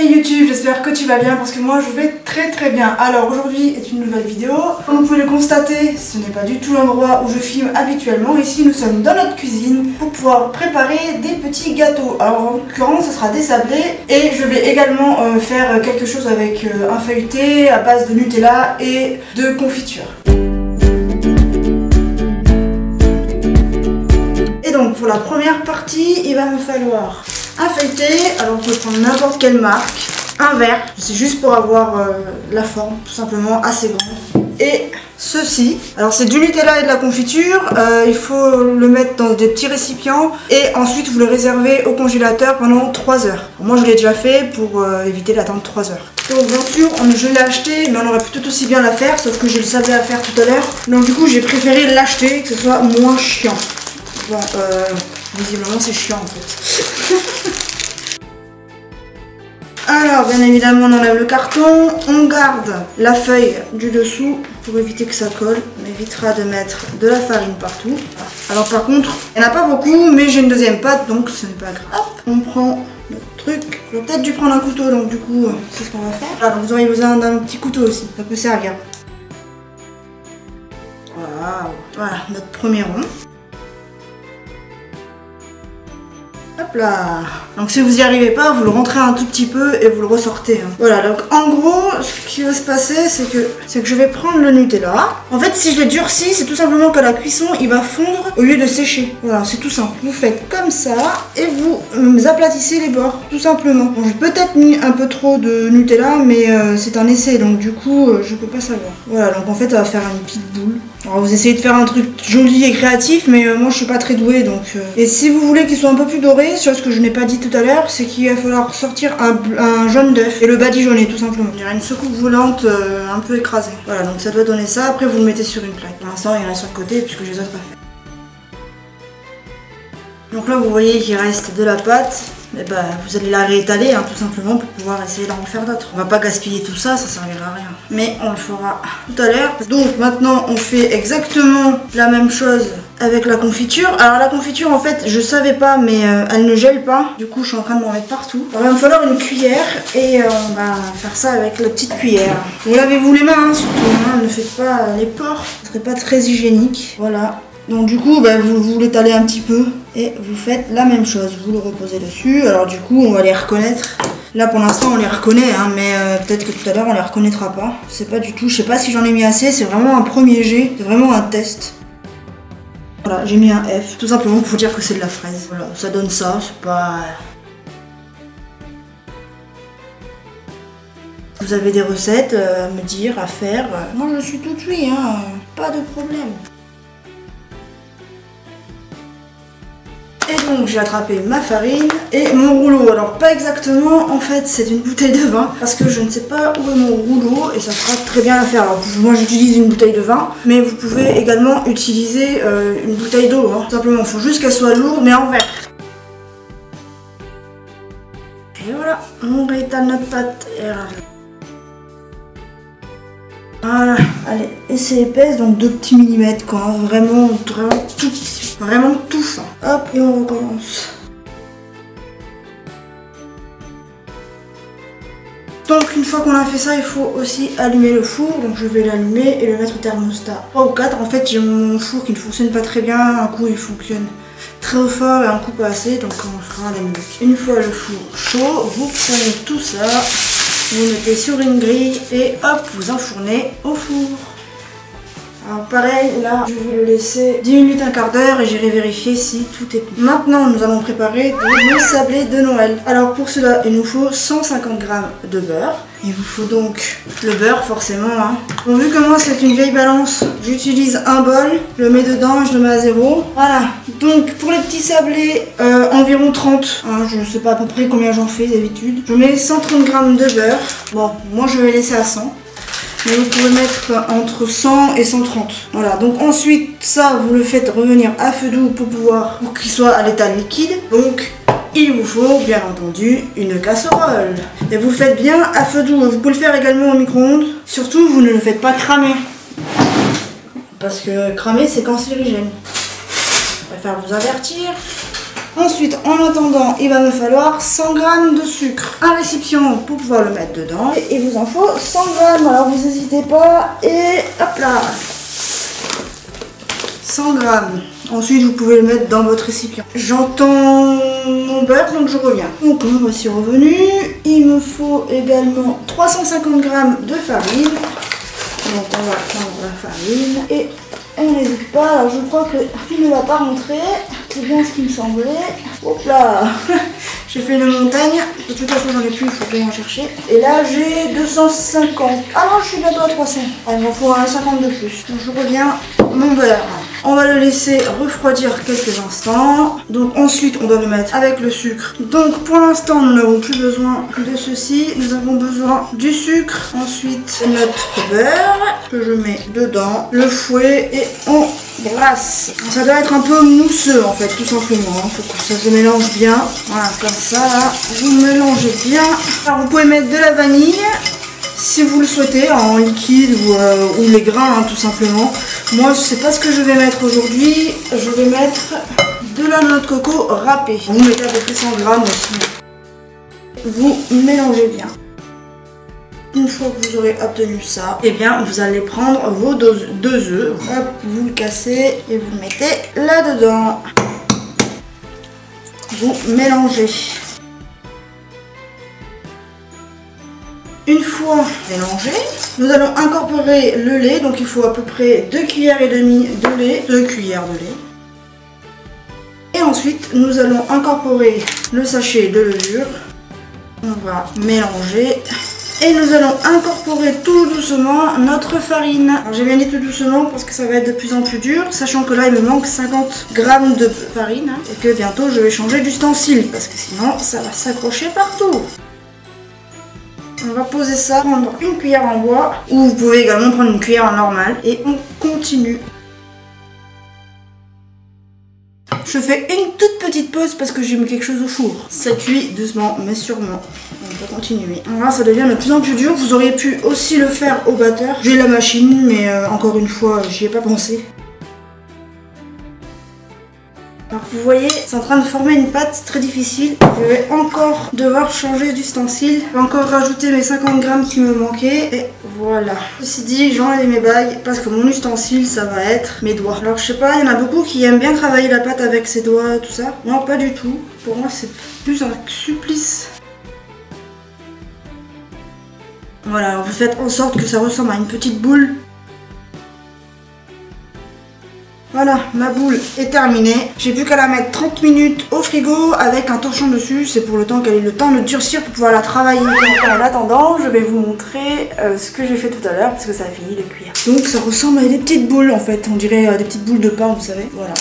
Hey YouTube, j'espère que tu vas bien parce que moi je vais très bien. Alors aujourd'hui est une nouvelle vidéo. Comme vous pouvez le constater, ce n'est pas du tout l'endroit où je filme habituellement. Ici nous sommes dans notre cuisine pour pouvoir préparer des petits gâteaux. Alors en l'occurrence ce sera des sablés et je vais également faire quelque chose avec un feuilleté à base de Nutella et de confiture. Et donc pour la première partie, il va me falloir un feuilleté, alors on peut prendre n'importe quelle marque, un verre, c'est juste pour avoir la forme, tout simplement assez grande. Et ceci, alors c'est du Nutella et de la confiture, il faut le mettre dans des petits récipients et ensuite vous le réservez au congélateur pendant 3 heures. Moi je l'ai déjà fait pour éviter d'attendre 3 heures. Donc bien sûr, je l'ai acheté, mais on aurait pu tout aussi bien la faire, sauf que je le savais à faire tout à l'heure. Donc du coup j'ai préféré l'acheter, que ce soit moins chiant. Bon, visiblement c'est chiant en fait. Alors bien évidemment on enlève le carton, on garde la feuille du dessous pour éviter que ça colle. On évitera de mettre de la farine partout. Alors par contre, il n'y en a pas beaucoup, mais j'ai une deuxième pâte donc ce n'est pas grave. Hop, on prend notre truc. J'aurais peut-être dû prendre un couteau, donc du coup c'est ce qu'on va faire. Alors vous aurez besoin d'un petit couteau aussi, ça peut servir. Voilà notre premier rond. Hop là. Donc si vous n'y arrivez pas, vous le rentrez un tout petit peu et vous le ressortez. Voilà, donc en gros, ce qui va se passer, c'est que je vais prendre le Nutella. En fait, si je le durcis, c'est tout simplement qu'à la cuisson, il va fondre au lieu de sécher. Voilà, c'est tout simple. Vous faites comme ça et vous aplatissez les bords, tout simplement. Bon, j'ai peut-être mis un peu trop de Nutella, mais c'est un essai, donc du coup, je peux pas savoir. Voilà, donc en fait, ça va faire une petite boule. Alors vous essayez de faire un truc joli et créatif, mais moi je suis pas très douée donc... Et si vous voulez qu'il soit un peu plus doré, chose que je n'ai pas dit tout à l'heure, c'est qu'il va falloir sortir un jaune d'œuf et le badigeonner tout simplement. Il y aura une secoupe volante un peu écrasée. Voilà, donc ça doit donner ça, après vous le mettez sur une plaque. Pour l'instant il y en a sur le côté puisque je les ai pas fait. Donc là vous voyez qu'il reste de la pâte. Et bah, vous allez la réétaler tout simplement pour pouvoir essayer d'en faire d'autres. On va pas gaspiller tout ça, ça servira à rien. Mais on le fera tout à l'heure. Donc maintenant on fait exactement la même chose avec la confiture. Alors la confiture en fait je savais pas mais elle ne gèle pas. Du coup je suis en train de m'en mettre partout. Alors il va me falloir une cuillère et on va faire ça avec la petite cuillère. Vous lavez-vous les mains surtout, ne faites pas les pores. Ce serait pas très hygiénique. Voilà. Donc du coup vous l'étalez un petit peu et vous faites la même chose, vous le reposez dessus. Alors du coup on va les reconnaître. Là pour l'instant on les reconnaît mais peut-être que tout à l'heure on les reconnaîtra pas. Je sais pas du tout, je sais pas si j'en ai mis assez, c'est vraiment un premier jet, c'est vraiment un test. Voilà, j'ai mis un F, tout simplement pour dire que c'est de la fraise. Voilà, ça donne ça, c'est pas... Vous avez des recettes à me dire, à faire. Moi je suis toute oui, pas de problème. Et donc j'ai attrapé ma farine et mon rouleau. Alors pas exactement, en fait c'est une bouteille de vin parce que je ne sais pas où est mon rouleau et ça fera très bien l'affaire. Alors moi j'utilise une bouteille de vin, mais vous pouvez également utiliser une bouteille d'eau. Tout simplement, il faut juste qu'elle soit lourde mais en verre. Et voilà, on réétale notre pâte. Voilà, allez, et c'est épaisse, donc 2 petits millimètres quoi, vraiment tout petit, vraiment tout fin. Hop, et on recommence. Donc une fois qu'on a fait ça, il faut aussi allumer le four, donc je vais l'allumer et le mettre au thermostat 3 ou 4. En fait j'ai mon four qui ne fonctionne pas très bien, un coup il fonctionne très fort et un coup pas assez, donc on fera la minute. Une fois le four chaud, vous prenez tout ça. Vous mettez sur une grille et hop, vous enfournez au four. Alors pareil, là, je vais le laisser 10 minutes, un quart d'heure et j'irai vérifier si tout est cuit. Maintenant, nous allons préparer le sablé de Noël. Alors pour cela, il nous faut 150 g de beurre. Il vous faut donc le beurre forcément. Bon, vu que moi c'est une vieille balance, j'utilise un bol, je le mets dedans et je le mets à 0. Voilà, donc pour les petits sablés, environ 30. Je sais pas à peu près combien j'en fais d'habitude. Je mets 130 g de beurre. Bon, moi je vais laisser à 100. Mais vous pouvez mettre entre 100 et 130. Voilà, donc ensuite ça vous le faites revenir à feu doux pour qu'il soit à l'état liquide. Donc il vous faut bien entendu une casserole. Et vous faites bien à feu doux. Vous pouvez le faire également au micro-ondes. Surtout vous ne le faites pas cramer. Parce que cramer c'est cancérigène. Je préfère vous avertir. Ensuite, en attendant, il va me falloir 100 g de sucre. Un récipient pour pouvoir le mettre dedans. Et il vous en faut 100 g. Alors vous n'hésitez pas. Et hop là, 100 g. Ensuite, vous pouvez le mettre dans votre récipient. J'entends mon beurre, donc je reviens. Donc, me voici revenu. Il me faut également 350 g de farine. Donc, on va prendre la farine. Et on n'hésite pas. Alors, je crois qu'il ne va pas rentrer. C'est bien ce qui me semblait. Hop là. J'ai fait une montagne. De toute façon, j'en ai plus, il faut bien en chercher. Et là, j'ai 250. Ah non, je suis bientôt à 300. Ah, il m'en faut un 50 de plus. Donc, je reviens. Mon beurre. On va le laisser refroidir quelques instants. Donc ensuite on doit le mettre avec le sucre. Donc pour l'instant nous n'avons plus besoin de ceci. Nous avons besoin du sucre. Ensuite notre beurre que je mets dedans. Le fouet et on brasse. Ça doit être un peu mousseux en fait tout simplement. Faut que ça se mélange bien. Voilà comme ça là. Vous mélangez bien. Alors vous pouvez mettre de la vanille. Si vous le souhaitez, en liquide ou les grains hein, tout simplement. Moi je sais pas ce que je vais mettre aujourd'hui. Je vais mettre de la noix de coco râpée. Vous mettez à peu près 100 g aussi. Vous mélangez bien. Une fois que vous aurez obtenu ça, eh bien vous allez prendre vos deux œufs. Hop, vous le cassez et vous le mettez là-dedans. Vous mélangez. Une fois mélangé, nous allons incorporer le lait, donc il faut à peu près 2 cuillères et demie de lait, 2 cuillères de lait. Et ensuite, nous allons incorporer le sachet de levure. On va mélanger. Et nous allons incorporer tout doucement notre farine. J'ai bien dit tout doucement parce que ça va être de plus en plus dur, sachant que là il me manque 50 g de farine et que bientôt je vais changer d'ustensile parce que sinon ça va s'accrocher partout. On va poser ça, prendre une cuillère en bois, ou vous pouvez également prendre une cuillère en normal, et on continue. Je fais une toute petite pause parce que j'ai mis quelque chose au four. Ça cuit doucement mais sûrement. On va continuer. Là ça devient de plus en plus dur. Vous auriez pu aussi le faire au batteur. J'ai la machine mais encore une fois j'y ai pas pensé. Alors vous voyez, c'est en train de former une pâte très difficile. Je vais encore devoir changer d'ustensile. Je vais encore rajouter mes 50 g qui me manquaient. Et voilà. Ceci dit, j'enlève mes bagues parce que mon ustensile, ça va être mes doigts. Alors je sais pas, il y en a beaucoup qui aiment bien travailler la pâte avec ses doigts, tout ça. Non, pas du tout. Pour moi, c'est plus un supplice. Voilà, alors vous faites en sorte que ça ressemble à une petite boule. Voilà, ma boule est terminée. J'ai plus qu'à la mettre 30 minutes au frigo avec un torchon dessus. C'est pour le temps qu'elle ait le temps de durcir pour pouvoir la travailler. En attendant, je vais vous montrer ce que j'ai fait tout à l'heure parce que ça a fini de cuire. Donc ça ressemble à des petites boules en fait. On dirait des petites boules de pain, vous savez. Voilà.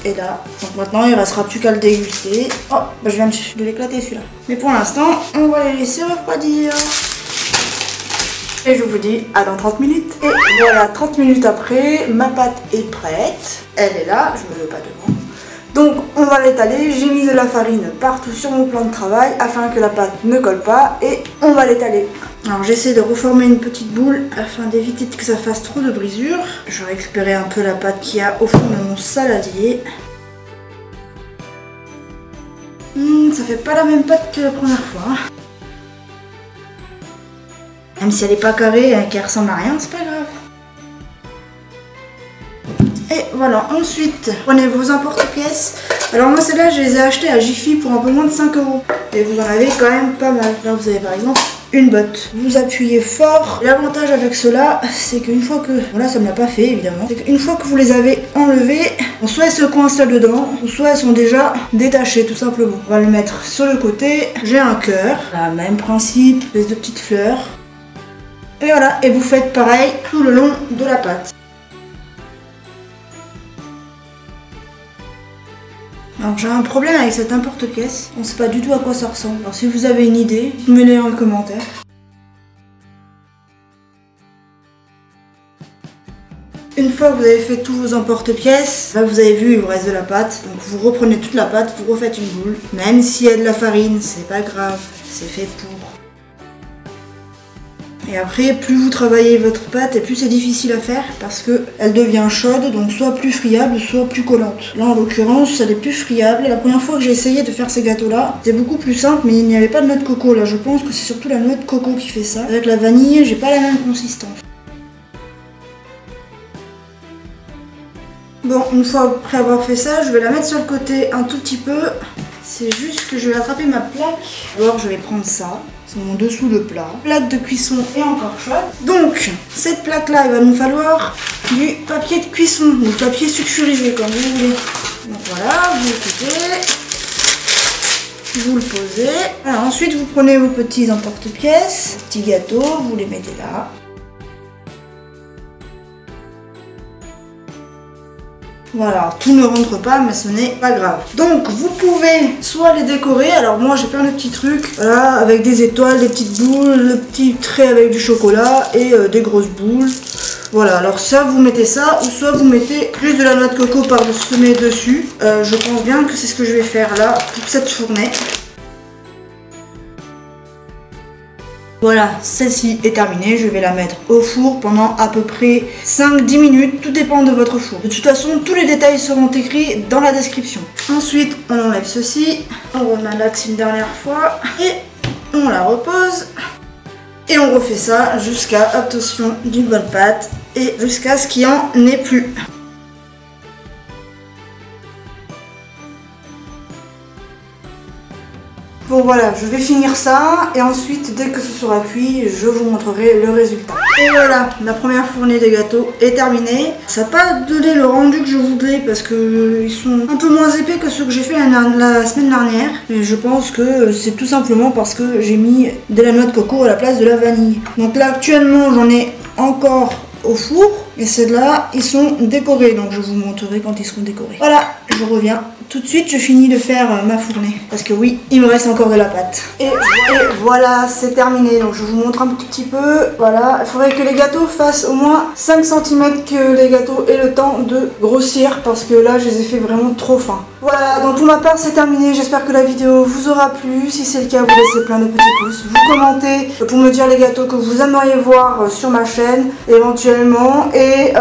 Et là, donc maintenant il ne restera plus qu'à le déguster. Oh, bah, je viens de l'éclater celui-là. Mais pour l'instant, on va les laisser refroidir. Et je vous dis à dans 30 minutes. Et voilà, 30 minutes après, ma pâte est prête. Elle est là, je ne me veux pas devant. Donc on va l'étaler. J'ai mis de la farine partout sur mon plan de travail afin que la pâte ne colle pas. Et on va l'étaler. Alors j'essaie de reformer une petite boule afin d'éviter que ça fasse trop de brisures. Je vais récupérer un peu la pâte qu'il y a au fond de mon saladier. Ça fait pas la même pâte que la première fois. Même si elle n'est pas carrée et qu'elle ressemble à rien, c'est pas grave. Et voilà, ensuite, prenez vos emporte-pièces. Alors moi celles-là, je les ai achetées à Jiffy pour un peu moins de 5 €. Et vous en avez quand même pas mal. Là vous avez par exemple une botte. Vous appuyez fort. L'avantage avec cela, c'est qu'une fois que... Voilà, ça ne me l'a pas fait évidemment. C'est qu'une fois que vous les avez enlevées, soit elles se coincent là-dedans, soit elles sont déjà détachées tout simplement. On va le mettre sur le côté. J'ai un cœur. Là, même principe, espèce de petites fleurs. Et voilà, et vous faites pareil tout le long de la pâte. Alors j'ai un problème avec cet emporte-pièce. On ne sait pas du tout à quoi ça ressemble. Alors si vous avez une idée, dites-moi-le en commentaire. Une fois que vous avez fait tous vos emporte-pièces, là vous avez vu il vous reste de la pâte. Donc vous reprenez toute la pâte, vous refaites une boule. Même s'il y a de la farine, c'est pas grave, c'est fait pour. Et après, plus vous travaillez votre pâte et plus c'est difficile à faire parce que elle devient chaude, donc soit plus friable, soit plus collante. Là en l'occurrence, elle est plus friable. La première fois que j'ai essayé de faire ces gâteaux-là, c'était beaucoup plus simple, mais il n'y avait pas de noix de coco. Là, je pense que c'est surtout la noix de coco qui fait ça. Avec la vanille, j'ai pas la même consistance. Bon, une fois après avoir fait ça, je vais la mettre sur le côté un tout petit peu. C'est juste que je vais attraper ma plaque. Alors je vais prendre ça, c'est mon dessous de plat. Plaque de cuisson est encore chaude. Donc, cette plaque là, il va nous falloir du papier de cuisson, ou papier sulfurisé comme vous voulez. Donc voilà, vous le coupez, vous le posez. Alors ensuite vous prenez vos petits emporte-pièces, petits gâteaux, vous les mettez là. Voilà, tout ne rentre pas, mais ce n'est pas grave. Donc, vous pouvez soit les décorer. Alors moi, j'ai plein de petits trucs, voilà, avec des étoiles, des petites boules, des petits traits avec du chocolat et des grosses boules. Voilà, alors ça, vous mettez ça, ou soit vous mettez plus de la noix de coco par-dessus dessus. Je pense bien que c'est ce que je vais faire là, pour cette fournée. Voilà, celle-ci est terminée, je vais la mettre au four pendant à peu près 5-10 minutes, tout dépend de votre four. De toute façon, tous les détails seront écrits dans la description. Ensuite, on enlève ceci, on remalaxe une dernière fois et on la repose. Et on refait ça jusqu'à obtention d'une bonne pâte et jusqu'à ce qu'il n'y en ait plus. Bon voilà, je vais finir ça et ensuite dès que ce sera cuit, je vous montrerai le résultat. Et voilà, la première fournée des gâteaux est terminée. Ça n'a pas donné le rendu que je voulais parce que ils sont un peu moins épais que ceux que j'ai fait la semaine dernière. Mais je pense que c'est tout simplement parce que j'ai mis de la noix de coco à la place de la vanille. Donc là actuellement j'en ai encore au four et ceux-là ils sont décorés, donc je vous montrerai quand ils seront décorés. Voilà, je reviens tout de suite, je finis de faire ma fournée parce que oui, il me reste encore de la pâte. Et voilà, c'est terminé, donc je vous montre un petit peu. Voilà, il faudrait que les gâteaux fassent au moins 5 cm, que les gâteaux aient le temps de grossir parce que là je les ai fait vraiment trop fins. Voilà, donc pour ma part c'est terminé, j'espère que la vidéo vous aura plu. Si c'est le cas, vous laissez plein de petits pouces, vous commentez pour me dire les gâteaux que vous aimeriez voir sur ma chaîne éventuellement, et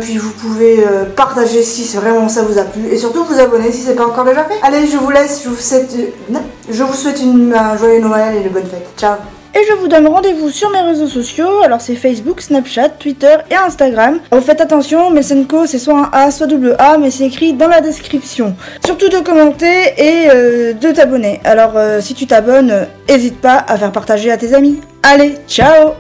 puis vous pouvez partager si vraiment ça vous a plu et surtout vous abonner si c'est pas encore déjà fait. Allez, je vous laisse, je vous souhaite un joyeux Noël et de bonnes fêtes. Ciao. Et je vous donne rendez-vous sur mes réseaux sociaux, alors c'est Facebook, Snapchat, Twitter et Instagram. Alors faites attention, Melsenko c'est soit un A soit double A, mais c'est écrit dans la description. Surtout de commenter et de t'abonner. Alors si tu t'abonnes, n'hésite pas à faire partager à tes amis. Allez, ciao!